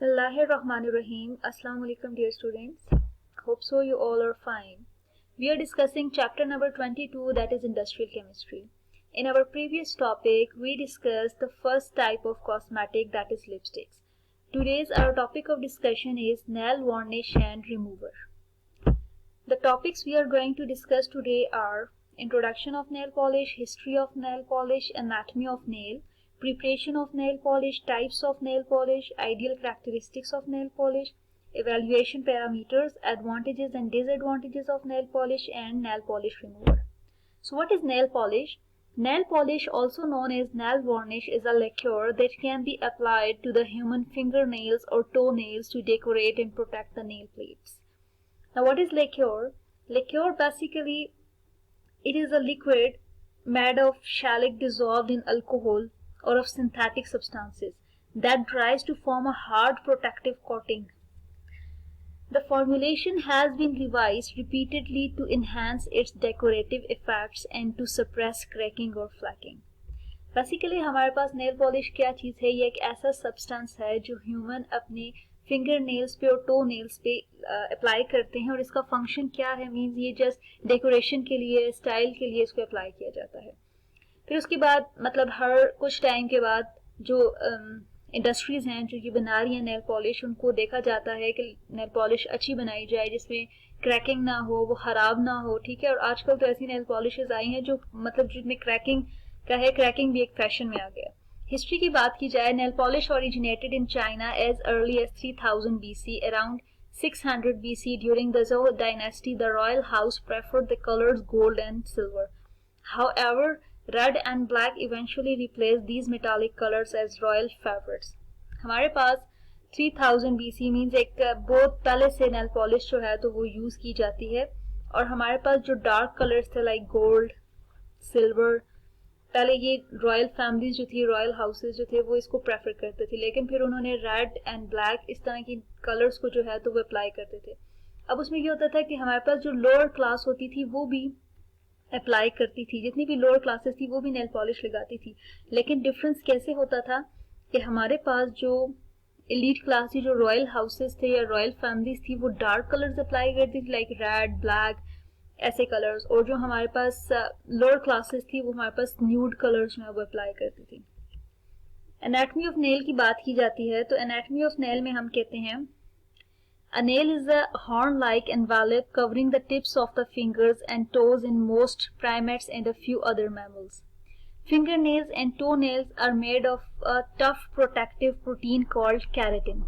Bismillahirrahmanirrahim. Assalamu alaikum dear students. Hope so you all are fine. We are discussing chapter number 22, that is industrial chemistry. In our previous topic, we discussed the first type of cosmetic, that is lipsticks. Today's our topic of discussion is nail varnish and remover. The topics we are going to discuss today are introduction of nail polish, history of nail polish, anatomy of nail, preparation of nail polish, types of nail polish, ideal characteristics of nail polish, evaluation parameters, advantages and disadvantages of nail polish, and nail polish remover. So what is nail polish? Nail polish, also known as nail varnish, is a lacquer that can be applied to the human fingernails or toenails to decorate and protect the nail plates. Now what is lacquer? Lacquer basically, it is a liquid made of shellac dissolved in alcohol or of synthetic substances that dries to form a hard protective coating. The formulation has been revised repeatedly to enhance its decorative effects and to suppress cracking or flacking. Basically हमारे पास nail polish क्या चीज़ है? ये एक ऐसा substance है जो human अपने फिंगर नेल्स पे और टो नेल्स पे अप्लाई करते हैं, और इसका फंक्शन क्या है? मींस ये जस्ट डेकोरेशन के लिए, स्टाइल के लिए इसको अप्लाई किया जाता है। फिर उसके बाद मतलब हर कुछ टाइम के बाद जो इंडस्ट्रीज हैं जो ये बना रही हैं नेल पॉलिश, उनको देखा जाता है कि नेल पॉलिश अच्छी बनाई जाए जिसमें क्रैकिंग ना हो, वो खराब ना हो, ठीक है। और आजकल तो ऐसी नेल पॉलिशेज आई हैं जो मतलब जिसमें क्रैकिंग का है, क्रैकिंग भी एक फैशन में आ गया। हिस्ट्री की बात की जाए, nail polish originated in China as early as 3000 BC. Around 600 BC during the Zhou dynasty, the royal house preferred the colors gold and silver. However, red and black eventually replaced these metallic colors as royal favorites. हमारे पास 3000 BC means एक बहुत पहले से nail polish जो है तो वो use की जाती है, और हमारे पास जो डार्क कलर्स थे लाइक गोल्ड, सिल्वर, पहले ये रॉयल फैमिलीज जो थी, रॉयल हाउसेज जो थे वो इसको प्रेफर करते थे, लेकिन फिर उन्होंने रेड एंड ब्लैक इस तरह की कलर्स को जो है तो वो अप्लाई करते थे। अब उसमें ये होता था कि हमारे पास जो लोअर क्लास होती थी वो भी अप्लाई करती थी, जितनी भी लोअर क्लासेस थी वो भी नेल पॉलिश लगाती थी। लेकिन डिफरेंस कैसे होता था कि हमारे पास जो एलीट क्लास थी, जो रॉयल हाउसेस थे या रॉयल फैमिलीज थी, वो डार्क कलर्स अप्लाई करती थी लाइक रेड, ब्लैक, ऐसे कलर्स, और जो हमारे पास लोअर क्लासेस थी वो हमारे पास न्यूड कलर्स जो है वो अप्लाई करती थी। एनाटमी ऑफ नेल की बात की जाती है तो एनाटमी ऑफ नेल में हम कहते हैं a nail is a horn-like envelope covering the tips of the fingers and toes in most primates and a few other mammals. Fingernails and toenails are made of a tough protective protein called keratin.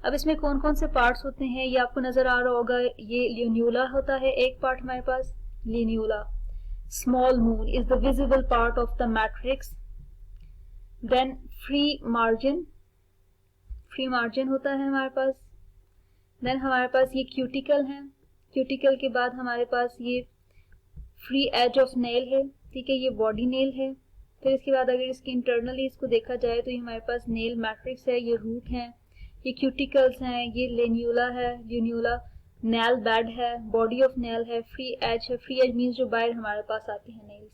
अब इसमें कौन कौन से parts होते हैं ये आपको नजर आ रहा होगा। ये लिन्यूला होता है एक पार्ट हमारे पास, lunula. Small moon is the visible part of the matrix. Then free margin होता है हमारे पास। देन हमारे पास ये क्यूटिकल है, क्यूटिकल के बाद हमारे पास ये फ्री एज ऑफ नेल है, ठीक है, ये बॉडी नेल है। फिर इसके बाद अगर इसकी इंटरनली इसको देखा जाए तो ये हमारे पास नेल मैट्रिक्स है, ये रूट है, ये क्यूटिकल्स हैं, ये लेन्यूला है, ल्यून्यूला, नेल बेड है, बॉडी ऑफ नेल है, फ्री एज है। फ्री एज मीन्स जो बाहर हमारे पास आते हैं नेल्स।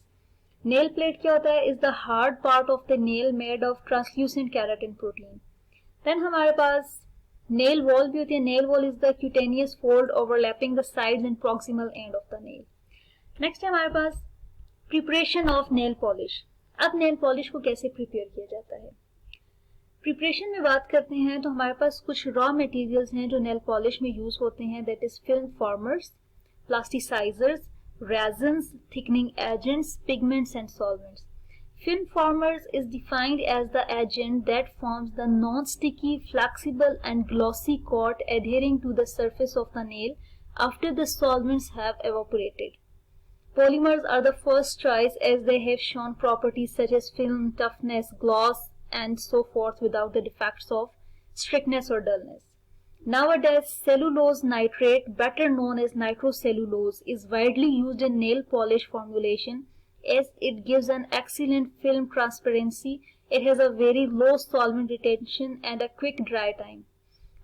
नेल प्लेट क्या होता है? Is the hard part of the nail made of translucent keratin protein. Then हमारे पास नेल वॉल भी होती है। Nail wall is the cutaneous fold overlapping the sides and proximal end of the nail. Next है हमारे पास preparation of nail polish. अब nail polish को कैसे प्रिपेयर किया जाता है? प्रिपरेशन में बात करते हैं तो हमारे पास कुछ रॉ मटेरियल्स हैं जो नेल पॉलिश में यूज होते हैं, that is film formers, plasticizers, resins, thickening agents, pigments and solvents. Film formers is defined as the agent that forms the non-sticky, flexible and glossy coat adhering to the surface of the nail after the solvents have evaporated. Polymers are the first choice as they have shown properties such as film, toughness, gloss and so forth without the defects of strictness or dullness. Nowadays, cellulose nitrate, better known as nitrocellulose, is widely used in nail polish formulation as it gives an excellent film transparency. It has a very low solvent retention and a quick dry time.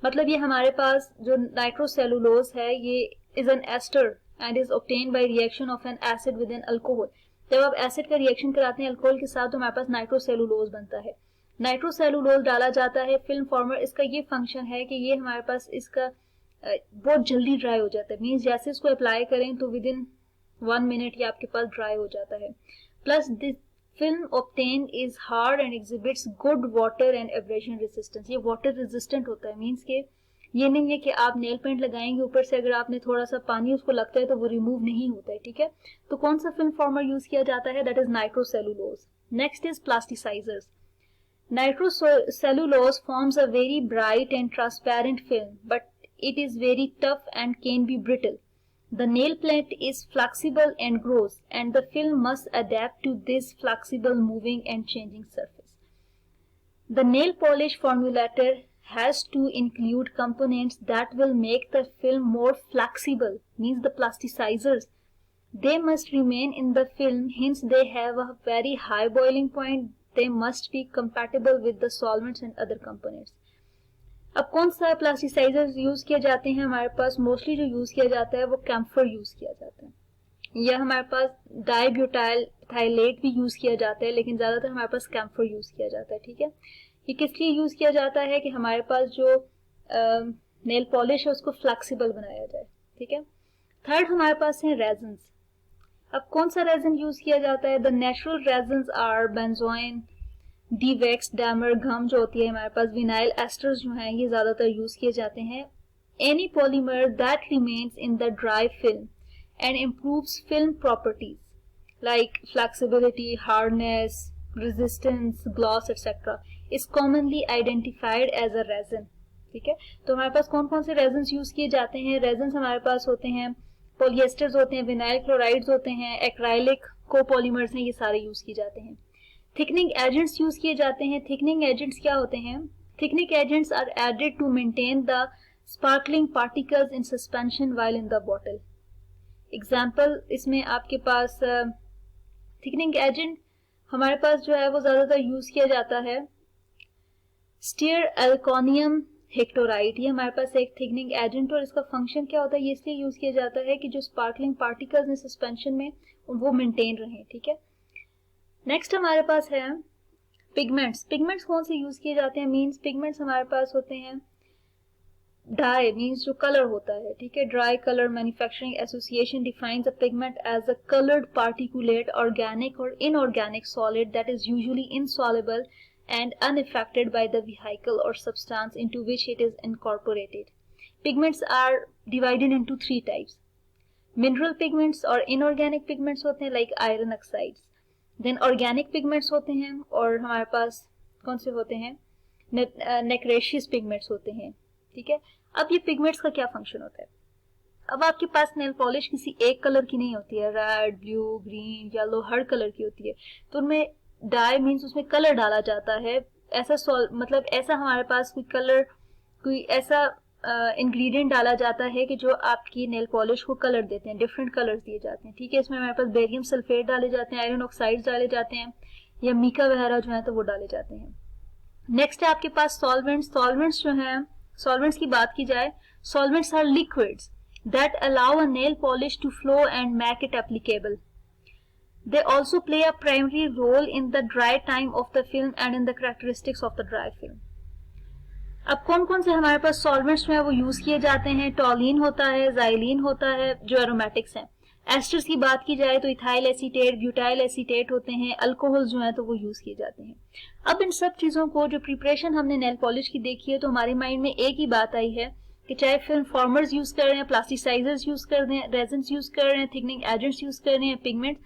मतलब ये हमारे पास जो nitrocellulose है ये is an ester and is obtained by reaction of an acid with an alcohol. जब आप acid का reaction कराते हैं अल्कोहल के साथ तो हमारे पास नाइट्रोसेलुलोज बनता है। नाइट्रोसेलुलोज डाला जाता है फिल्म फॉर्मर। इसका ये फंक्शन है कि ये हमारे पास इसका बहुत जल्दी ड्राई हो जाता है, मीन्स जैसे इसको अप्लाई करें तो विद इन 1 मिनट ये आपके पास ड्राई हो जाता है। Plus this film obtain is hard and exhibits good water and abrasion resistance. ये वाटर रेजिस्टेंट होता है, मीन्स के ये नहीं है कि आप नेल पेंट लगाएंगे ऊपर से अगर आपने थोड़ा सा पानी उसको लगता है तो वो रिमूव नहीं होता है, ठीक है। तो कौन सा फिल्म फॉर्मर यूज किया जाता है, that is nitrocellulose. Next is plasticisers. Nitrocellulose forms a very bright and transparent film, but it is very tough and can be brittle. The nail plate is flexible and gross, and the film must adapt to this flexible, moving and changing surface. The nail polish formulator has to include components that will make the film more flexible, means the plasticizers. They must remain in the film, hence they have a very high boiling point. They must be compatible with the solvents and other components. अब कौन सा plasticisers use किए जाते हैं हमारे पास, mostly जो use किया जाता है वो कैम्फर यूज किया जाता है, या हमारे पास डाइब्यूटाइल थाइलेट भी यूज किया जाता है, लेकिन ज्यादातर हमारे पास कैम्फर यूज किया जाता है, ठीक है। ये किस लिए यूज किया जाता है कि हमारे पास जो नेल पॉलिश है उसको फ्लेक्सिबल बनाया जाए, ठीक है। थर्ड हमारे पास है रेजन्स। अब कौन सा रेजन यूज किया जाता है, the natural resins are benzoin, डीवेक्स, डैमर, गम जो होती है हमारे पास, विनाइल एस्टर्स जो हैं ये ज्यादातर यूज किए जाते हैं। Any polymer that remains in the dry film and improves film properties like flexibility, hardness, resistance, gloss etcetera is commonly identified as a resin, ठीक है। तो हमारे पास कौन कौन से रेजन्स यूज किए जाते हैं, रेजन्स हमारे पास होते हैं पॉलिएस्टर्स होते हैं, विनाइल क्लोराइड्स होते हैं, एक्राइलिक कोपॉलीमर्स हैं, ये सारे यूज किए जाते हैं। थिकनिंग एजेंट्स यूज किए जाते हैं। थिकनिंग एजेंट्स क्या होते हैं, thickening agents are added to maintain the sparkling particles in suspension while in the bottle. Example इसमें आपके पास थिकनिंग एजेंट हमारे पास जो है वो ज्यादातर यूज किया जाता है स्टीयर एल्कोनियम हेक्टोराइट, ये हमारे पास एक थिकनिंग एजेंट, और इसका फंक्शन क्या होता है, ये इसलिए यूज किया जाता है कि जो स्पार्कलिंग पार्टिकल्स हैं सस्पेंशन में वो मेंटेन रहें, ठीक है। नेक्स्ट हमारे पास है पिगमेंट्स। पिगमेंट्स कौन से यूज किए जाते हैं, मींस पिगमेंट्स हमारे पास होते हैं डाई, मींस जो कलर होता है, ठीक है। Dry colour manufacturing association defines a pigment as a coloured particulate organic और inorganic solid that is usually insoluble and unaffected by the vehicle or substance into which it is incorporated. Pigments are divided into 3 types. Mineral pigments और inorganic pigments होते हैं like iron oxides. Then organic pigments होते हैं, और हमारे पास कौन से होते हैं, nacreous pigments होते हैं, ठीक है। अब ये pigments का क्या फंक्शन होता है, अब आपके पास नेल पॉलिश किसी एक कलर की नहीं होती है, रेड, ब्लू, ग्रीन, येलो, हर कलर की होती है, तो उनमें डाई मीन्स उसमें कलर डाला जाता है, ऐसा मतलब ऐसा हमारे पास कोई कलर, कोई ऐसा इंग्रेडिएंट डाला जाता है कि जो आपकी नेल पॉलिश को कलर देते हैं, डिफरेंट कलर्स दिए जाते हैं, ठीक है। इसमें हमारे पास बेरियम सल्फेट डाले जाते हैं, आयरन ऑक्साइड्स डाले जाते हैं, या मीका वगैरह जो है तो वो डाले जाते हैं। नेक्स्ट है आपके पास सॉल्वेंट्स। सॉल्वेंट्स जो हैं, सॉल्वेंट्स की बात की जाए, solvents are liquids that allow a nail polish to flow and make it applicable. They also play a primary role in the dry time of the film and in the characteristics of the dry film. अब कौन कौन से हमारे पास solvents में है वो use किए जाते हैं, टॉलिन होता है, जाइलिन होता है जो एरोमेटिक्स हैं। एस्टर्स की बात की जाए तो इथाइल एसीटेट, ब्यूटाइल एसीटेट होते हैं, अल्कोहल जो है तो वो यूज किए जाते हैं। अब इन सब चीजों को जो प्रिपरेशन हमने नेल पॉलिश की देखी है तो हमारे माइंड में एक ही बात आई है कि चाहे फिल्म फॉर्मर्स यूज कर रहे हैं, प्लास्टिसाइजर्स यूज कर रहे हैं, रेजन्स यूज कर रहे हैं, थिकनिंग एजेंट्स यूज कर रहे हैं, पिगमेंट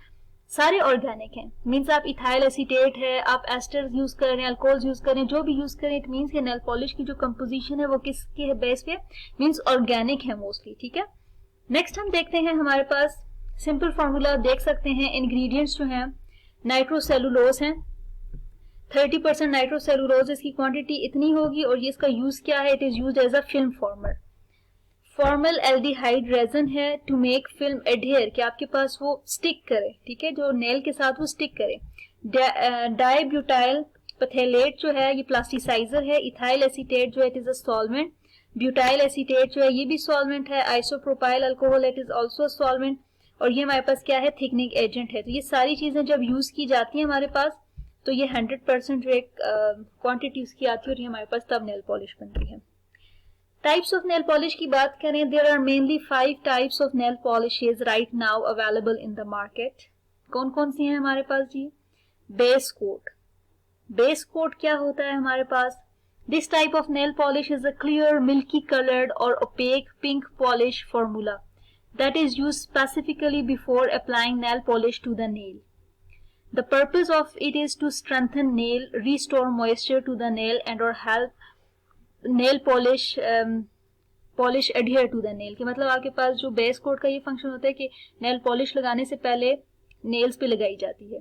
सारे ऑर्गेनिक हैं, मीन्स आप इथाइल एसीटेट है, आप एस्टर यूज कर रहे हैं, अल्कोहल यूज कर रहे हैं, जो भी यूज कर रहे हैं, इट मीन्स कि नेल पॉलिश की जो कंपोजिशन है वो किसके है बेस पे, मीन्स ऑर्गेनिक है मोस्टली, ठीक है। नेक्स्ट हम देखते हैं हमारे पास सिंपल फॉर्मूला देख सकते हैं, इंग्रेडिएंट्स जो हैं नाइट्रोसेलुलोज हैं, 30% नाइट्रोसेलुलोज, इसकी क्वांटिटी इतनी होगी, और ये इसका यूज क्या है, it is used as a film former. Formaldehyde resin है टू मेक फिल्म एडहेयर, कि आपके पास वो स्टिक करे, ठीक है, जो नेल के साथ वो स्टिक करे। डाइब्यूटाइल पैथेलेट जो है ये प्लास्टिसाइजर है, इथाइल एसीटेट जो है it is a solvent, butyl acetate जो है ये भी सॉल्वेंट है, isopropyl alcohol it is also solvent, और ये हमारे पास क्या है, थिकनिंग एजेंट है। तो ये सारी चीजें जब यूज की जाती हैं हमारे पास तो ये 100% जो एक क्वांटिटी उसकी आती है और ये हमारे पास तब नेल पॉलिश बनती है। टाइप्स ऑफ नेल पॉलिश की बात करें, there are mainly 5 types of nail polishes right now available in the market. कौन कौन सी हैं हमारे पास जी? Base coat. बेस कोट क्या होता है हमारे पास? This type of nail polish is a clear milky coloured और opaque pink polish formula that is used specifically before applying nail polish to the nail. The purpose of it is to strengthen nail, restore moisture to the nail and or help nail polish adhere to the nail। कि मतलब आपके पास जो base coat का ये function होता है कि nail polish लगाने से पहले नेल्स पे लगाई जाती है।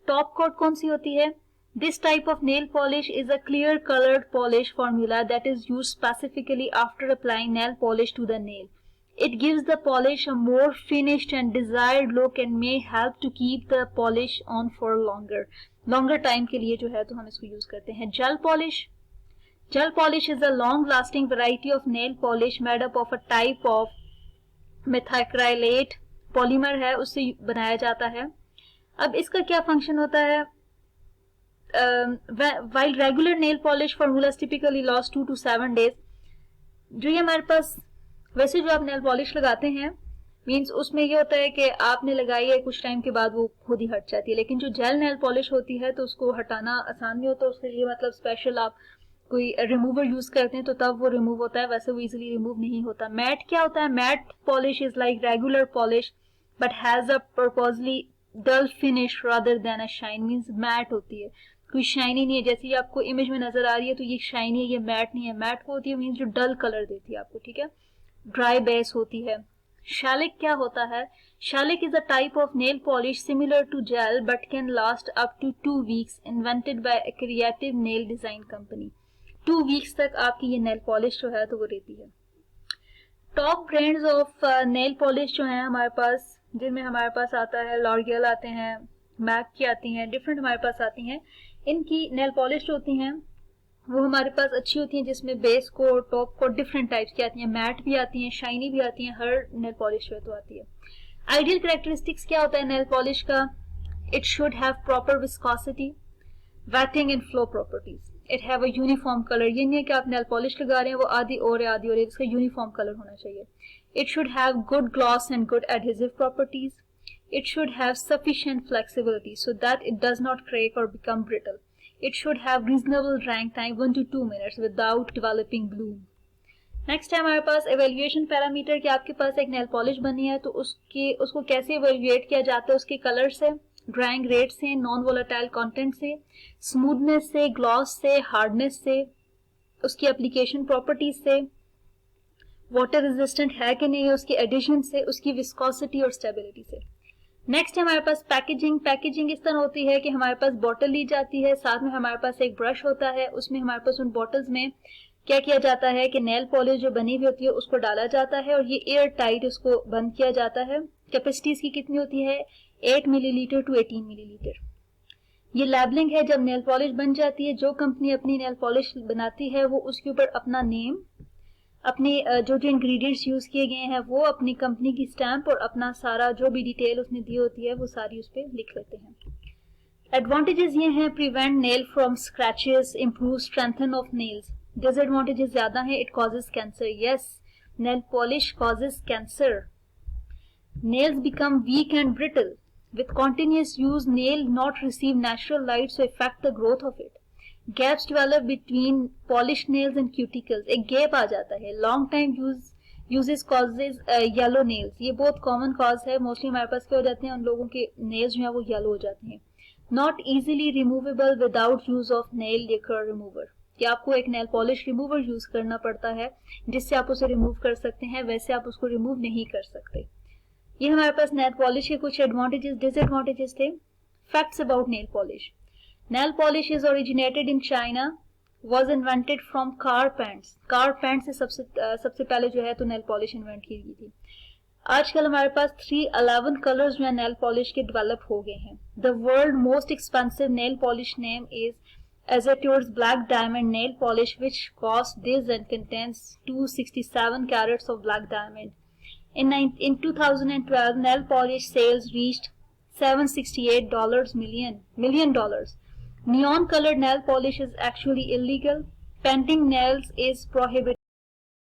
टॉप कोट कौन सी होती है? This type of nail polish is a clear colored polish formula that is used specifically after applying nail polish to the nail. It gives the polish a more finished and desired look and may help to keep the polish on for longer time के लिए जो है तो हम इसको use करते हैं। Gel polish. Gel polish is a long-lasting variety of nail polish made up of a type of methacrylate polymer है, उससे बनाया जाता है। अब इसका क्या फंक्शन होता है? While regular nail polish formulas typically last 2 to 7 days, जो ये हमारे पास वैसे जो आप नेल पॉलिश लगाते हैं मीन्स उसमें ये होता है कि आपने लगाई है कुछ टाइम के बाद वो खुद ही हट जाती है, लेकिन जो जेल नेल पॉलिश होती है तो उसको हटाना आसान नहीं होता, उसके लिए मतलब स्पेशल आप कोई रिमूवर यूज करते हैं तो तब वो रिमूव होता है, वैसे वो इजीली रिमूव नहीं होता। मैट क्या होता है? Matte polish is like regular polish but has a purposely dull finish rather than a shine. Means matte होती है, कोई शाइनी नहीं है, जैसे आपको इमेज में नजर आ रही है तो ये शाइनी है, ये मैट नहीं है। मैट को होती है मीन्स जो डल कलर देती है आपको, ठीक है, ड्राई बेस होती है। शैलिक क्या होता है? Shellac is a type of nail polish similar to gel but can last up to 2 weeks, invented by a creative nail design company. 2 weeks तक आपकी ये नेल पॉलिश जो है तो वो रहती है। Top brands of nail polish जो है हमारे पास, जिनमें हमारे पास आता है लॉरियल आते हैं, मैक की आती हैं, डिफरेंट हमारे पास आती हैं। इनकी नेल पॉलिश जो होती हैं वो हमारे पास अच्छी होती हैं, जिसमें base coat, top coat different types की आती हैं, मैट भी आती हैं, शाइनी भी आती हैं, हर नेल पॉलिश जो है तो आती है। आइडियल कैरेक्टरिस्टिक्स क्या होता है नेल पॉलिश का? It should have proper viscosity, waiting and flow properties. It have a uniform colour. ये नहीं है कि आप नेल पॉलिश लगा रहे हैं वो आधी और है आधी और है, इसका यूनिफॉर्म कलर होना चाहिए। It should have good gloss and good adhesive properties. It should have sufficient flexibility so that it does not crack और become brittle. It should have reasonable drying time 1 to 2 minutes without developing bloom. Next है हमारे पास evaluation parameter कि आपके पास एक nail polish बनी है तो उसको कैसे एवेल्युएट किया जाता है? उसके कलर से, ड्राइंग रेट से, नॉन वोलेटाइल कंटेंट से, स्मूथनेस से, ग्लॉस से, हार्डनेस से, उसकी एप्लीकेशन प्रॉपर्टीज से, वाटर रेजिस्टेंट है कि नहीं, उसकी एडिशन से, उसकी विस्कोसिटी और स्टेबिलिटी से। नेक्स्ट है हमारे पास पैकेजिंग। पैकेजिंग इस तरह होती है कि हमारे पास बॉटल ली जाती है, साथ में हमारे पास एक ब्रश होता है, उसमें हमारे पास उन बॉटल्स में क्या किया जाता है कि नेल पॉलिश जो बनी हुई होती है उसको डाला जाता है और ये एयर टाइट उसको बंद किया जाता है। कैपेसिटी इसकी कितनी होती है? 8 मिलीलीटर टू 18 मिलीलीटर। ये लैबलिंग है जब नेल पॉलिश बन जाती है, जो कंपनी अपनी नेल पॉलिश बनाती है वो उसके ऊपर अपना नेम, अपने जो जो इंग्रेडिएंट्स यूज किए गए हैं वो, अपनी कंपनी की स्टैंप और अपना सारा जो भी डिटेल उसने दी होती है वो सारी उस पर लिख लेते हैं। एडवांटेजेस ये हैं, prevent nail from scratches, improve strengthen of nails. Disadvantages ज्यादा हैं, it causes cancer. Yes, nail polish causes cancer. Nails become weak and brittle with continuous use. Nail not receive natural light so affect the growth of it. Gaps develop between polished nails and cuticles. एक gap आ जाता है। Long time uses causes yellow nails. ये बहुत common cause है, mostly हमारे पास क्या हो जाते हैं, उन लोगों के nails जो है वो yellow हो जाते हैं। Not easily removable without use of nail lacquer remover. कि आपको एक nail polish remover यूज करना पड़ता है जिससे आप उसे रिमूव कर सकते हैं, वैसे आप उसको रिमूव नहीं कर सकते। ये हमारे पास नेल पॉलिश के कुछ एडवांटेजेस डिसएडवांटेजेस थे। Facts about nail polish. Nail polish is originated in China, was invented from car pants. Car pant से सबसे पहले जो है तो नेल पॉलिश इन्वेंट की गई थी। आजकल हमारे पास 311 कलर्स जो है नेल पॉलिश के डेवलप हो गए हैं। The world most expensive nail polish name is Azature's Black Diamond Nail Polish, which costs this and contains 267 carats of black diamond. In 2012, nail polish sales reached $768 million. Neon colored nail polish is actually illegal. Painting nails is prohibited